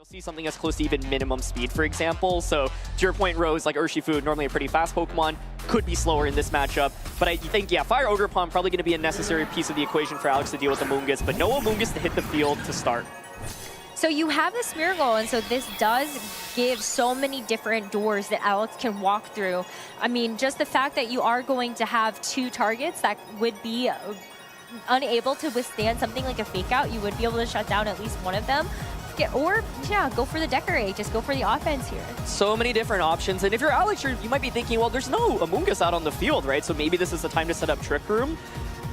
You'll see something as close to even minimum speed, for example. So to your point, Rose, like Urshifu, normally a pretty fast Pokemon, could be slower in this matchup. But I think, yeah, Fire Ogre Palm probably going to be a necessary piece of the equation for Alex to deal with Amoonguss, but no Amoonguss to hit the field to start. So you have the Smeargle, and so this does give so many different doors that Alex can walk through. I mean, just the fact that you are going to have two targets that would be unable to withstand something like a Fake Out, you would be able to shut down at least one of them. Or, yeah, go for the Decorate. Just go for the offense here. So many different options. And if you're Alex, you might be thinking, well, there's no Amoonguss out on the field, right? So maybe this is the time to set up Trick Room.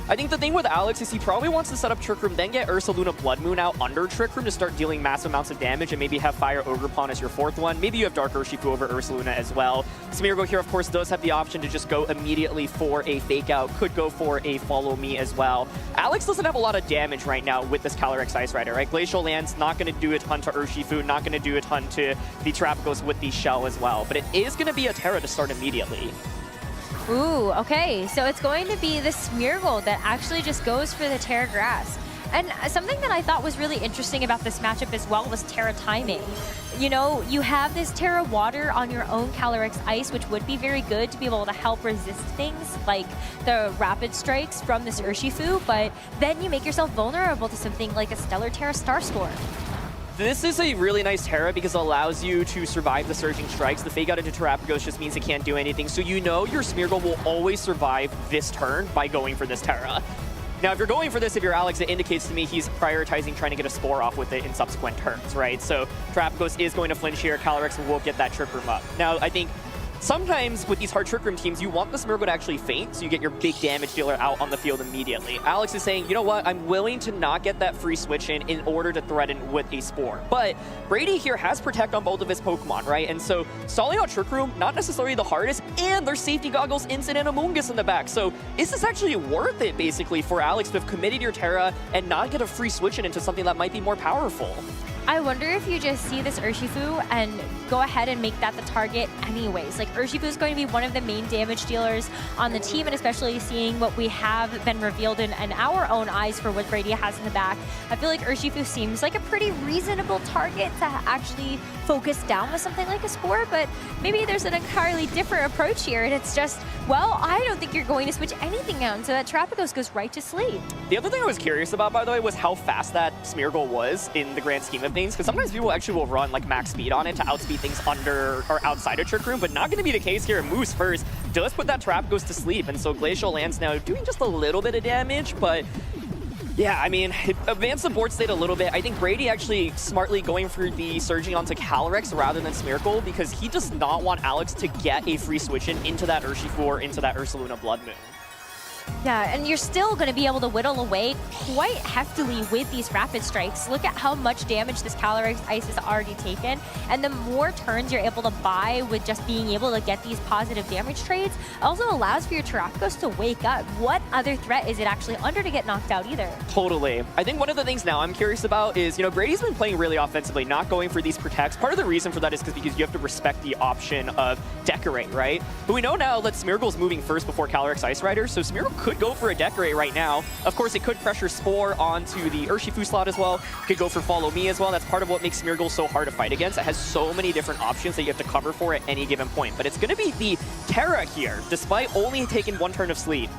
I think the thing with Alex is he probably wants to set up Trick Room, then get Ursaluna Blood Moon out under Trick Room to start dealing massive amounts of damage, and maybe have Fire Ogre Pawn as your fourth one. Maybe you have Dark Urshifu over Ursaluna as well. Smeargle here, of course, does have the option to just go immediately for a Fake Out, could go for a Follow Me as well. Alex doesn't have a lot of damage right now with this Calyrex Ice Rider, right? Glacial Land's not going to do a ton to Urshifu, not going to do a ton to the Terrapagos with the Shell as well, but it is going to be a Terra to start immediately. Ooh, okay. So it's going to be the Smeargle that actually just goes for the Terra Grass. And something that I thought was really interesting about this matchup as well was Terra timing. You know, you have this Terra Water on your own Calyrex Ice, which would be very good to be able to help resist things like the Rapid Strikes from this Urshifu, but then you make yourself vulnerable to something like a Stellar Terra Starstorm. This is a really nice Terra because it allows you to survive the Surging Strikes. The Fake Out into Terrapagos just means it can't do anything. So you know your Smeargle will always survive this turn by going for this Terra. Now, if you're going for this, if you're Alex, it indicates to me he's prioritizing trying to get a Spore off with it in subsequent turns, right? So Terrapagos is going to flinch here. Calyrex will get that Trick Room up. Now, I think sometimes with these hard Trick Room teams, you want the Smeargle to actually faint, so you get your big damage dealer out on the field immediately. Alex is saying, you know what, I'm willing to not get that free switch in order to threaten with a Spore. But Brady here has Protect on both of his Pokemon, right? And so stalling out Trick Room, not necessarily the hardest, and there's Safety Goggles, Instant, and Amoonguss in the back. So is this actually worth it, basically, for Alex to have committed your Terra and not get a free switch into something that might be more powerful? I wonder if you just see this Urshifu and go ahead and make that the target anyways. Like, Urshifu is going to be one of the main damage dealers on the team, and especially seeing what we have been revealed in our own eyes for what Brady has in the back. I feel like Urshifu seems like a pretty reasonable target to actually focus down with something like a Spore, but maybe there's an entirely different approach here, and it's just, well, I don't think you're going to switch anything out, so that Terrapagos goes right to sleep. The other thing I was curious about, by the way, was how fast that Smeargle was in the grand scheme of things, because sometimes people actually will run like max speed on it to outspeed things under or outside of Trick Room, but not going to be the case here. Moves first, does put that Terrapagos to sleep, and so Glacial Land's now doing just a little bit of damage, but yeah, I mean, it advanced the board state a little bit. I think Brady actually smartly going for the Surging onto Calyrex rather than Smeargle because he does not want Alex to get a free switch in into that Urshifu or into that Ursaluna Blood Moon. Yeah, and you're still going to be able to whittle away quite heftily with these Rapid Strikes. Look at how much damage this Calyrex Ice has already taken, and the more turns you're able to buy with just being able to get these positive damage trades also allows for your Terrapagos to wake up. What other threat is it actually under to get knocked out either? Totally. I think one of the things now I'm curious about is, you know, Brady's been playing really offensively, not going for these protects. Part of the reason for that is because you have to respect the option of Decorate, right? But we know now that Smeargle's moving first before Calyrex Ice Rider, so Smeargle could go for a Decorate right now. Of course, it could pressure Spore onto the Urshifu slot as well. Could go for Follow Me as well. That's part of what makes Smeargle so hard to fight against. It has so many different options that you have to cover for at any given point. But it's going to be the Terra here, despite only taking one turn of sleep.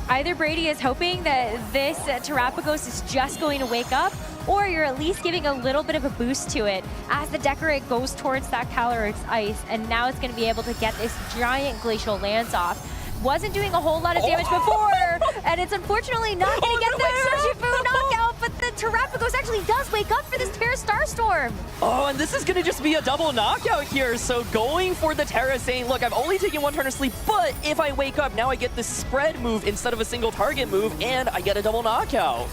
Either Brady is hoping that this Terrapagos is just going to wake up, or you're at least giving a little bit of a boost to it as the Decorate goes towards that Calyrex Ice, and now it's going to be able to get this giant Glacial Lance off. Wasn't doing a whole lot of damage before, and it's unfortunately not going to get the Urshifu knockout, but the Terrapagos actually does wake up for this Terra Starstorm. Oh, and this is going to just be a double knockout here. So going for the Terra, saying, look, I've only taken one turn of sleep, but if I wake up, now I get this spread move instead of a single target move, and I get a double knockout.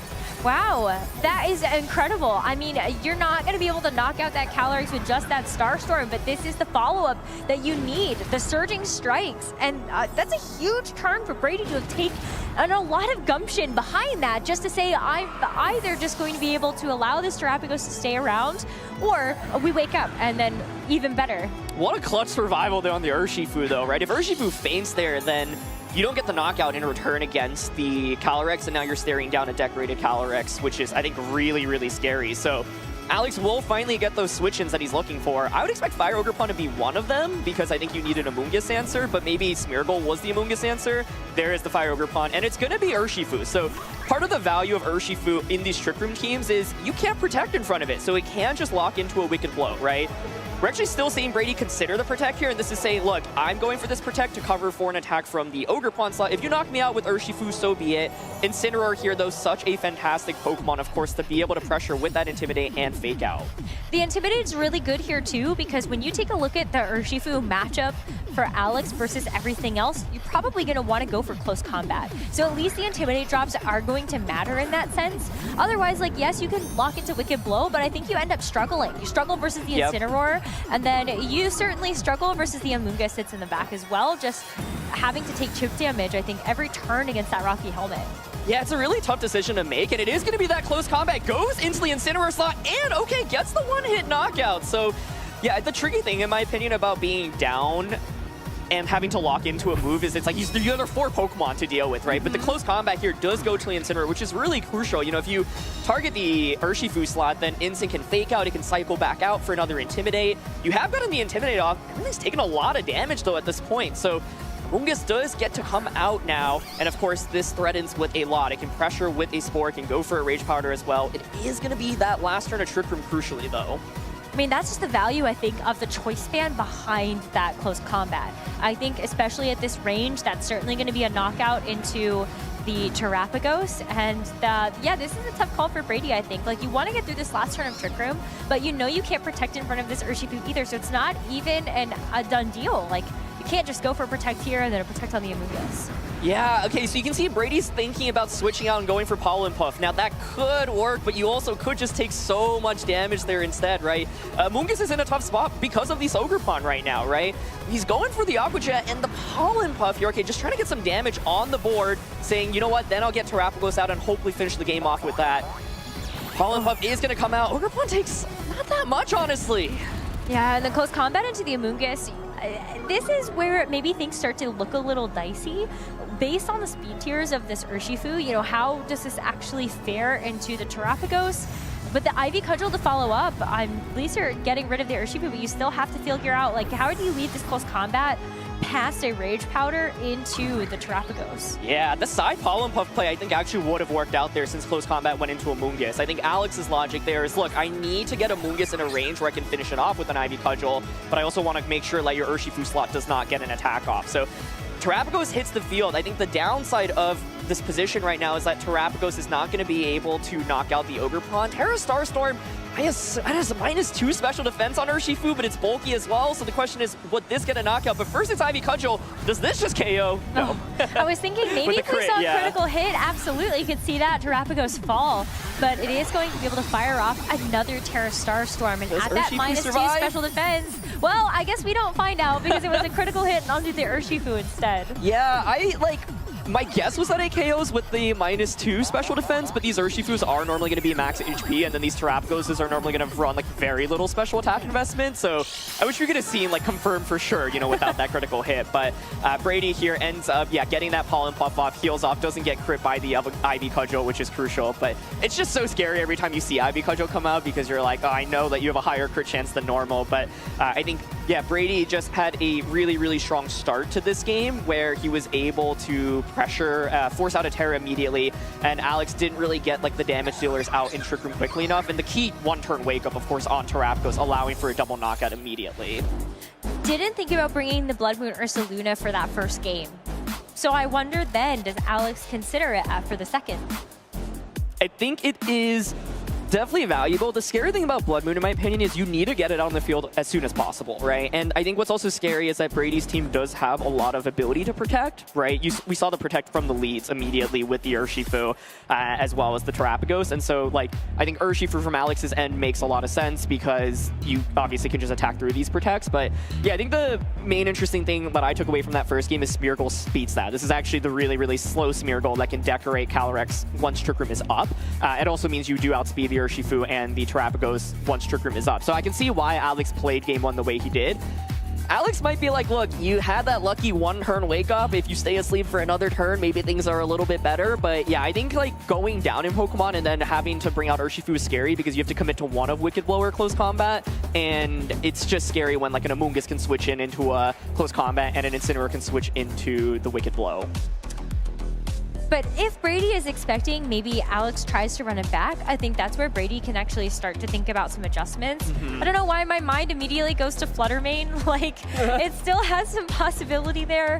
Wow, that is incredible. I mean, you're not going to be able to knock out that Calyrex with just that Starstorm, but this is the follow-up that you need, the Surging Strikes. And that's a huge turn for Brady to have taken, and a lot of gumption behind that, just to say, I'm either just going to be able to allow this Terrapagos to stay around, or we wake up, and then even better. What a clutch survival there on the Urshifu, though, right? If Urshifu faints there, then you don't get the knockout in return against the Calyrex, and now you're staring down a Decorated Calyrex, which is, I think, really, really scary. So Alex will finally get those switch-ins that he's looking for. I would expect Fire Ogre Pawn to be one of them because I think you need an Amoonguss answer, but maybe Smeargle was the Amoonguss answer. There is the Fire Ogre Pawn, and it's going to be Urshifu. So part of the value of Urshifu in these Trick Room teams is you can't protect in front of it, so it can just lock into a Wicked Blow, right? We're actually still seeing Brady consider the Protect here, and this is saying, look, I'm going for this Protect to cover for an attack from the Ogre Pawn slot. If you knock me out with Urshifu, so be it. Incineroar here, though, such a fantastic Pokemon, of course, to be able to pressure with that Intimidate and Fake Out. The Intimidate is really good here, too, because when you take a look at the Urshifu matchup for Alex versus everything else, you're probably going to want to go for close combat. So at least the Intimidate drops are going to matter in that sense. Otherwise, like, yes, you can lock into Wicked Blow, but I think you end up struggling. You struggle versus the Incineroar, and then you certainly struggle versus the Amoonguss sits in the back as well, just having to take chip damage, I think, every turn against that Rocky Helmet. Yeah, it's a really tough decision to make, and it is going to be that close combat. Goes into the Incineroar slot, and okay, gets the one-hit knockout. So, yeah, the tricky thing, in my opinion, about being down and having to lock into a move is it's like you have other 4 Pokemon to deal with, right? But the close combat here does go to the Incineroar, which is really crucial. You know, if you target the Urshifu slot, then Incin can Fake Out, it can cycle back out for another Intimidate. You have gotten the Intimidate off. Everything's taken a lot of damage, though, at this point. So Amoonguss does get to come out now, and of course, this threatens with a lot. It can pressure with a Spore, it can go for a Rage Powder as well. It is going to be that last turn of Trick Room, crucially, though. I mean, that's just the value, I think, of the choice span behind that close combat. I think, especially at this range, that's certainly going to be a knockout into the Terapagos. And yeah, this is a tough call for Brady, I think. Like, you want to get through this last turn of Trick Room, but you know you can't protect in front of this Urshifu either, so it's not even a done deal. Like, you can't just go for a Protect here and then a Protect on the Amoonguss. Yeah, okay, so you can see Brady's thinking about switching out and going for Pollen Puff. Now, that could work, but you also could just take so much damage there instead, right? Amoonguss is in a tough spot because of the Ogre Pawn right now, right? He's going for the Aqua Jet and the Pollen Puff here. Okay, just trying to get some damage on the board, saying, you know what, then I'll get Terapagos out and hopefully finish the game off with that. Pollen Puff is going to come out. Ogre Pawn takes not that much, honestly. Yeah, and the close combat into the Amoonguss, this is where maybe things start to look a little dicey. Based on the speed tiers of this Urshifu, you know, how does this actually fare into the Terapagos? But the Ivy Cudgel to follow up, at least you're getting rid of the Urshifu, but you still have to figure out, like, how do you lead this close combat past a Rage Powder into the Terapagos? Yeah, the side Pollen Puff play I think actually would have worked out there since close combat went into Amoonguss. I think Alex's logic there is, look, I need to get Amoonguss in a range where I can finish it off with an Ivy Cudgel, but I also want to make sure that your Urshifu slot does not get an attack off. So Terapagos hits the field. I think the downside of this position right now is that Terapagos is not going to be able to knock out the Ogre Pawn. Terra Starstorm has a -2 special defense on Urshifu, but it's bulky as well. So the question is, would this get a knockout? But first it's Ivy Cudgel. Does this just KO? No. I was thinking maybe if we saw a critical hit, absolutely, you could see that Terapagos fall. But it is going to be able to fire off another Terra Starstorm. And at that -2 special defense, well, I guess we don't find out because it was a critical hit and onto the Urshifu instead. Yeah, my guess was that it KOs with the -2 special defense, but these Urshifus are normally going to be max HP, and then these Terapagoses are normally going to run like very little special attack investment. So I wish we could have seen like confirmed for sure, you know, without that critical hit. But Brady here ends up, getting that Pollen Puff off, heals off, doesn't get crit by the Ivy Cudgel, which is crucial. But it's just so scary every time you see Ivy Cudgel come out because you're like, oh, I know that you have a higher crit chance than normal. But I think, Brady just had a really, really strong start to this game where he was able to pressure, force out a Terra immediately, and Alex didn't really get like the damage dealers out in Trick Room quickly enough, and the key one-turn wake-up, of course, on Terapagos, allowing for a double knockout immediately. Didn't think about bringing the Blood Moon Ursaluna for that first game. So I wonder then, does Alex consider it after the second? I think it is definitely valuable. The scary thing about Blood Moon, in my opinion, is you need to get it out on the field as soon as possible, right? And I think what's also scary is that Brady's team does have a lot of ability to protect, right? We saw the protect from the leads immediately with the Urshifu, as well as the Terapagos. And so, like, I think Urshifu from Alex's end makes a lot of sense because you obviously can just attack through these protects. But yeah, I think the main interesting thing that I took away from that first game is Smeargle speeds that. This is actually the really, really slow Smeargle that can decorate Calyrex once Trick Room is up. It also means you do outspeed the Urshifu and the Terapagos once Trick Room is up. So I can see why Alex played game one the way he did. Alex might be like, look, you had that lucky one turn wake up. If you stay asleep for another turn, maybe things are a little bit better. But yeah, I think like going down in Pokemon and then having to bring out Urshifu is scary because you have to commit to one of Wicked Blow or Close Combat. And it's just scary when like an Amoonguss can switch into a Close Combat and an Incineroar can switch into the Wicked Blow. But if Brady is expecting maybe Alex tries to run it back, I think that's where Brady can actually start to think about some adjustments. I don't know why my mind immediately goes to Flutter Mane. Like, it still has some possibility there,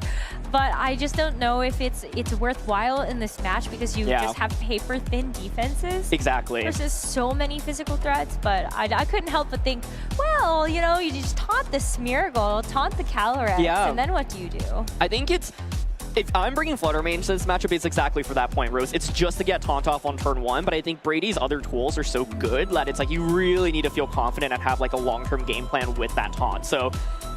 but I just don't know if it's worthwhile in this match because you just have paper-thin defenses. Exactly. Versus so many physical threats, but I couldn't help but think, well, you know, you just taunt the Smeargle, taunt the Calyrex, and then what do you do? I think it's... If I'm bringing Flutter Mane to this matchup, it's exactly for that point, Rose. It's just to get Taunt off on turn 1, but I think Brady's other tools are so good that it's like you really need to feel confident and have like a long-term game plan with that Taunt. So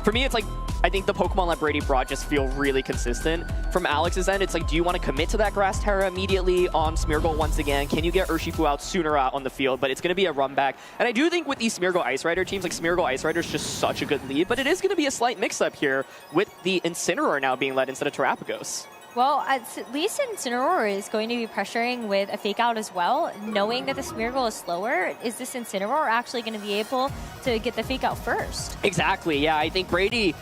for me, it's like, I think the Pokemon that Brady brought just feel really consistent. From Alex's end, it's like, do you want to commit to that Grass Terra immediately on Smeargle once again? Can you get Urshifu out sooner out on the field? But it's going to be a run back. And I do think with these Smeargle Ice Rider teams, like Smeargle Ice Rider is just such a good lead, but it is going to be a slight mix-up here with the Incineroar now being led instead of Terapagos. Well, at least Incineroar is going to be pressuring with a fake out as well, knowing that the Smeargle is slower. Is this Incineroar actually going to be able to get the fake out first? Exactly, yeah. I think Brady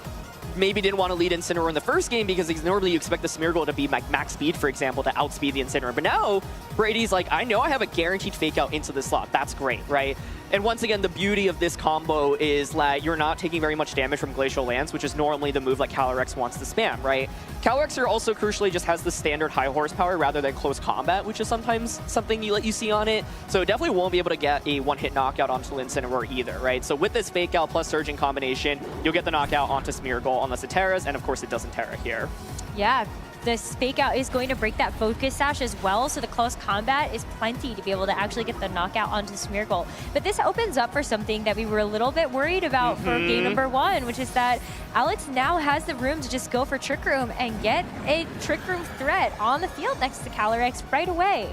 maybe didn't want to lead Incineroar in the first game because normally you expect the Smeargle to be like max speed, for example, to outspeed the Incineroar. But now Brady's like, I know I have a guaranteed fake out into the slot. That's great, right? And once again, the beauty of this combo is that you're not taking very much damage from Glacial Lance, which is normally the move like Calyrex wants to spam, right? Calyrex also crucially just has the standard high horsepower rather than close combat, which is sometimes something you see on it. So it definitely won't be able to get a one-hit knockout onto Incineroar either, right? So with this fake out plus surging combination, you'll get the knockout onto Smeargle unless it terras, and of course it doesn't terra here. Yeah. This fake out is going to break that focus sash as well, so the close combat is plenty to be able to actually get the knockout onto Smeargle. But this opens up for something that we were a little bit worried about for game number 1, which is that Alex now has the room to just go for Trick Room and get a Trick Room threat on the field next to Calyrex right away.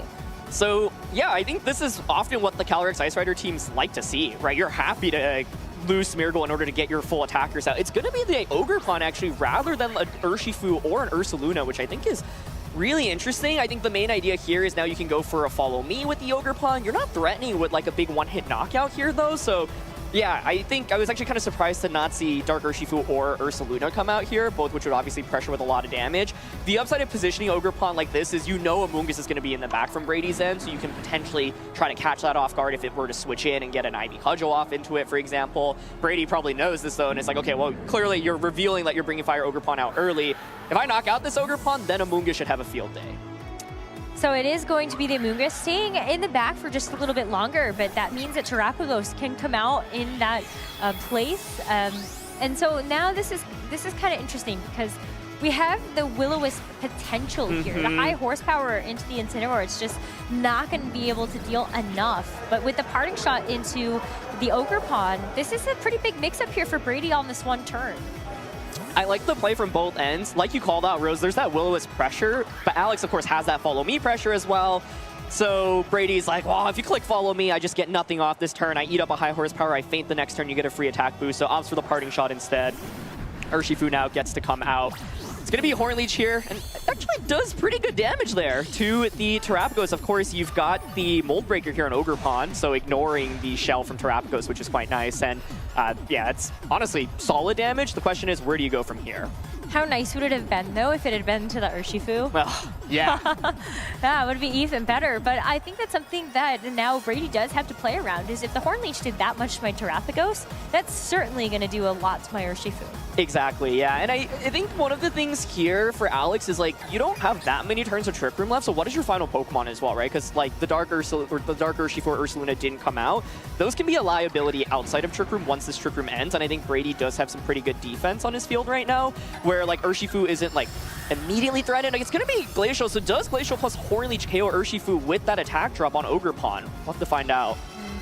So yeah, I think this is often what the Calyrex Ice Rider teams like to see, right? You're happy to lose Smeargle in order to get your full attackers out. It's going to be the Ogerpon actually rather than an Urshifu or an Ursaluna, which I think is really interesting. I think the main idea here is now you can go for a follow me with the Ogerpon. You're not threatening with like a big one-hit knockout here though, so yeah, I think I was actually kind of surprised to not see Dark Urshifu or Ursaluna come out here, both which would obviously pressure with a lot of damage. The upside of positioning Ogerpon like this is you know Amoonguss is going to be in the back from Brady's end, so you can potentially try to catch that off guard if it were to switch in and get an Ivy Cudgel off into it, for example. Brady probably knows this though, and it's like, okay, well, clearly you're revealing that you're bringing Fire Ogerpon out early. If I knock out this Ogerpon, then Amoonguss should have a field day. So it is going to be the Amoonguss staying in the back for just a little bit longer, but that means that Terapagos can come out in that place. And so now this is kind of interesting because we have the Will-O-Wisp potential here. The high horsepower into the Incineroar, it's just not going to be able to deal enough. But with the parting shot into the Ogerpon, this is a pretty big mix-up here for Brady on this one turn. I like the play from both ends. Like you called out, Rose, there's that Will-O-Wisp pressure, but Alex, of course, has that follow me pressure as well. So Brady's like, well, if you click follow me, I just get nothing off this turn. I eat up a high horsepower, I faint the next turn, you get a free attack boost. So opts for the parting shot instead. Urshifu now gets to come out. It's going to be a Horn Leech here, and it actually does pretty good damage there to the Terapagos. Of course, you've got the Mold Breaker here on Ogerpon, so ignoring the shell from Terapagos, which is quite nice. And yeah, it's honestly solid damage. The question is, where do you go from here? How nice would it have been, though, if it had been to the Urshifu? Well, yeah. Yeah, it would be even better. But I think that's something that now Brady does have to play around, is if the Horn Leech did that much to my Terapagos, that's certainly going to do a lot to my Urshifu. Exactly, yeah. And I think one of the things here for Alex is, like, you don't have that many turns of Trick Room left, so what is your final Pokemon as well, right? Because, like, the Dark Urshifu or Ursaluna didn't come out. Those can be a liability outside of Trick Room once this Trick Room ends, and I think Brady does have some pretty good defense on his field right now, where like Urshifu isn't like immediately threatened. Like, it's going to be Glacial, so does Glacial plus Horn Leech KO Urshifu with that attack drop on Ogerpon? We'll have to find out.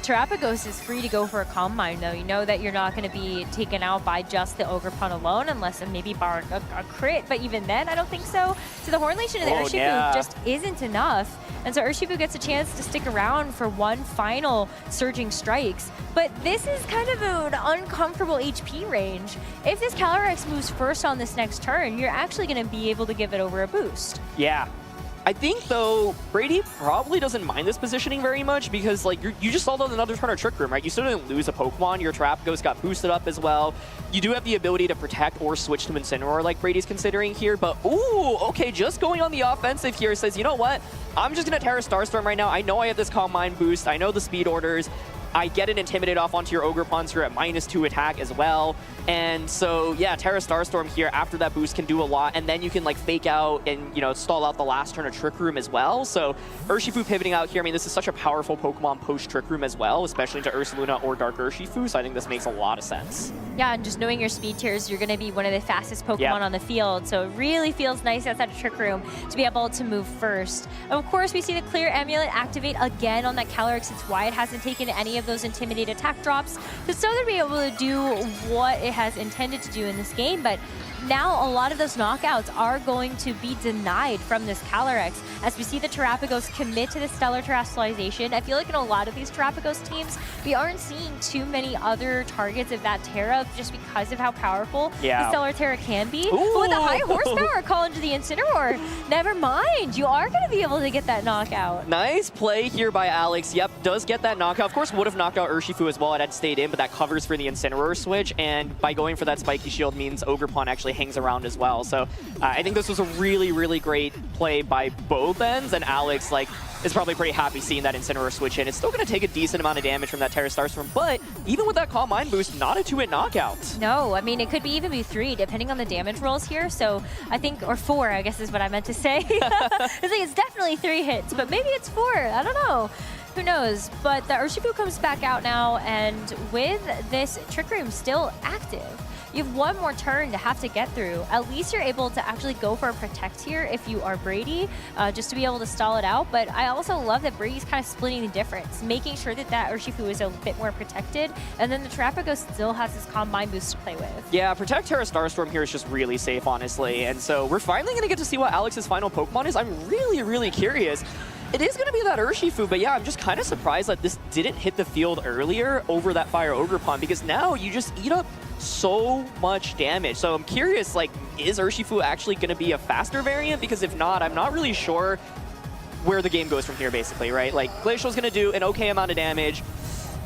Terrapagos is free to go for a Calm Mind, though. You know that you're not going to be taken out by just the Ogerpon alone, unless maybe bar a crit, but even then, I don't think so. So the Horn Legion and the Urshifu just isn't enough. And so Urshifu gets a chance to stick around for one final Surging Strikes. But this is kind of an uncomfortable HP range. If this Calyrex moves first on this next turn, you're actually going to be able to give it over a boost. Yeah. I think, though, Brady probably doesn't mind this positioning very much because, like, you just saw another turn of Trick Room, right? You still didn't lose a Pokemon. Your Terrapagos got boosted up as well. You do have the ability to protect or switch to Incineroar like Brady's considering here, but, ooh, okay, just going on the offensive here says, you know what? I'm just going to Terra Starstorm right now. I know I have this Calm Mind boost. I know the speed orders. I get an Intimidate off onto your Ogerpons here at -2 attack as well. And so, yeah, Terra Starstorm here after that boost can do a lot. And then you can, like, fake out and, you know, stall out the last turn of Trick Room as well. So Urshifu pivoting out here, I mean, this is such a powerful Pokemon post-Trick Room as well, especially into Ursaluna or Dark Urshifu. So I think this makes a lot of sense. Yeah, and just knowing your speed tiers, you're going to be one of the fastest Pokemon on the field. So it really feels nice outside of Trick Room to be able to move first. And of course, we see the Clear Amulet activate again on that Calyrex. It's why it hasn't taken any of those Intimidate attack drops. It's still going to be able to do what it has intended to do in this game, but now a lot of those knockouts are going to be denied from this Calyrex as we see the Terrapagos commit to the Stellar Terrestrialization. I feel like in a lot of these Terrapagos teams, we aren't seeing too many other targets of that Terra just because of how powerful the Stellar Terra can be. But with the high horsepower call into the Incineroar, never mind, you are going to be able to get that knockout. Nice play here by Alex. Yep, does get that knockout. Of course, would have knocked out Urshifu as well. It had stayed in, but that covers for the Incineroar switch, and by going for that Spiky Shield means Ogerpon actually hangs around as well. So I think this was a really, really great play by both ends, and Alex is probably pretty happy seeing that Incineroar switch in. It's still going to take a decent amount of damage from that Terra Starstorm, but even with that Calm Mind boost, not a 2-hit knockout. No, I mean, it could even be 3, depending on the damage rolls here. So I think, or 4, I guess is what I meant to say. It's definitely 3 hits, but maybe it's 4. I don't know. Who knows? But the Urshifu comes back out now, and with this Trick Room still active, you have one more turn to have to get through. At least you're able to actually go for a Protect here if you are Brady, just to be able to stall it out. But I also love that Brady's kind of splitting the difference, making sure that that Urshifu is a bit more protected, and then the Terrapagos still has his Calm Mind boost to play with. Yeah, Protect Terra Starstorm here is just really safe, honestly. And so we're finally going to get to see what Alex's final Pokemon is. I'm really, really curious. It is going to be that Urshifu, but yeah, I'm just kind of surprised that this didn't hit the field earlier over that Fire Ogerpon, because now you just eat up so much damage. So I'm curious, like, is Urshifu actually going to be a faster variant? Because if not, I'm not really sure where the game goes from here, basically, right? Like, Glacial's going to do an okay amount of damage.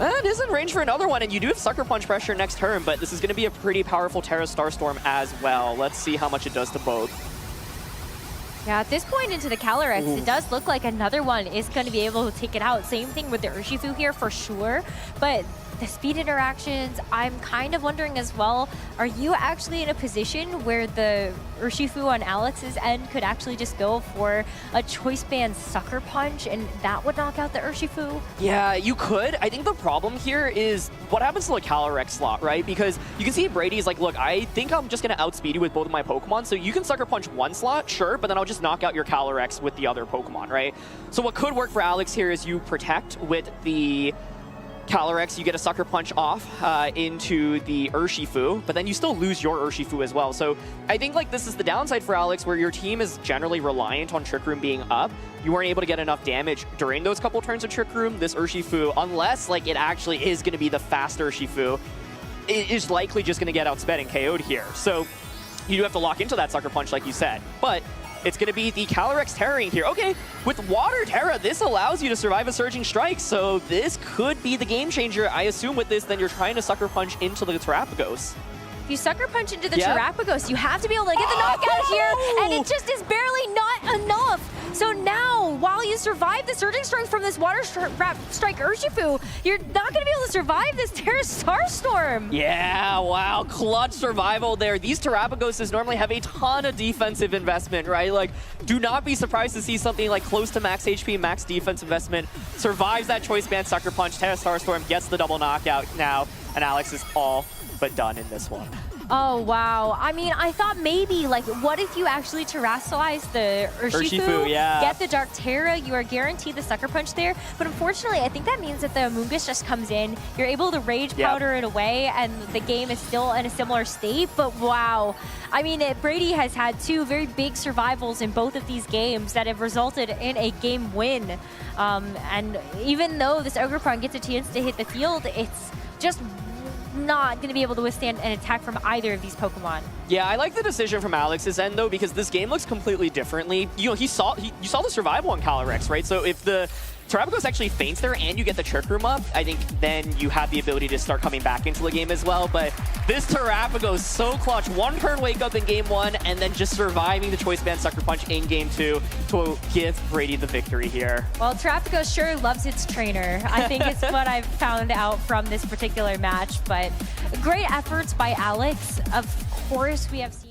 It is in range for another one, and you do have Sucker Punch pressure next turn, but this is going to be a pretty powerful Terra Starstorm as well. Let's see how much it does to both. Yeah, at this point into the Calyrex, it does look like another one is going to be able to take it out. Same thing with the Urshifu here for sure, but the speed interactions, I'm kind of wondering as well, are you actually in a position where the Urshifu on Alex's end could actually just go for a Choice Band Sucker Punch and that would knock out the Urshifu? Yeah, you could. I think the problem here is what happens to the Calyrex slot, right? Because you can see Brady's like, look, I think I'm just going to outspeed you with both of my Pokemon, so you can Sucker Punch one slot, sure, but then I'll just knock out your Calyrex with the other Pokemon, right? So what could work for Alex here is you protect with the Calyrex, you get a Sucker Punch off into the Urshifu, but then you still lose your Urshifu as well. So I think like this is the downside for Alex, where your team is generally reliant on Trick Room being up. You weren't able to get enough damage during those couple turns of Trick Room. This Urshifu, unless like it actually is going to be the fast Urshifu, it is likely just going to get outsped and KO'd here. So you do have to lock into that Sucker Punch like you said, but it's going to be the Calyrex Terraing here. Okay, with Water Terra, this allows you to survive a Surging Strike, so this could be the game changer. I assume with this, then you're trying to Sucker Punch into the Terrapagos. If you Sucker Punch into the Terrapagos, you have to be able to get the knockout here, and it just is barely not enough. So now, while you survive the Surging Strike from this Water Strike Urshifu, you're not going to be able to survive this Terra Starstorm. Yeah, wow, clutch survival there. These Terrapagoses normally have a ton of defensive investment, right? Like, do not be surprised to see something like close to max HP, max defense investment, survives that Choice Band Sucker Punch, Terra Starstorm gets the double knockout now, and Alex is all but done in this one. Oh, wow. I mean, I thought maybe, like, what if you actually terrestrialize the Urshifu, yeah. get the Dark Terra, you are guaranteed the Sucker Punch there. But unfortunately, I think that means that the Amoonguss just comes in, you're able to Rage Powder it away, and the game is still in a similar state. But wow. I mean, Brady has had 2 very big survivals in both of these games that have resulted in a game win. And even though this Ogerpon gets a chance to hit the field, it's just not going to be able to withstand an attack from either of these Pokemon. Yeah, I like the decision from Alex's end, though, because this game looks completely differently. You know, you saw the survival on Calyrex, right? So if the Terrapagos actually faints there and you get the Trick Room up, I think then you have the ability to start coming back into the game as well. But this Terrapagos so clutch. 1 turn wake up in game 1 and then just surviving the Choice Band Sucker Punch in game 2 to give Brady the victory here. Well, Terrapagos sure loves its trainer. I think it's what I've found out from this particular match. But great efforts by Alex. Of course, we have seen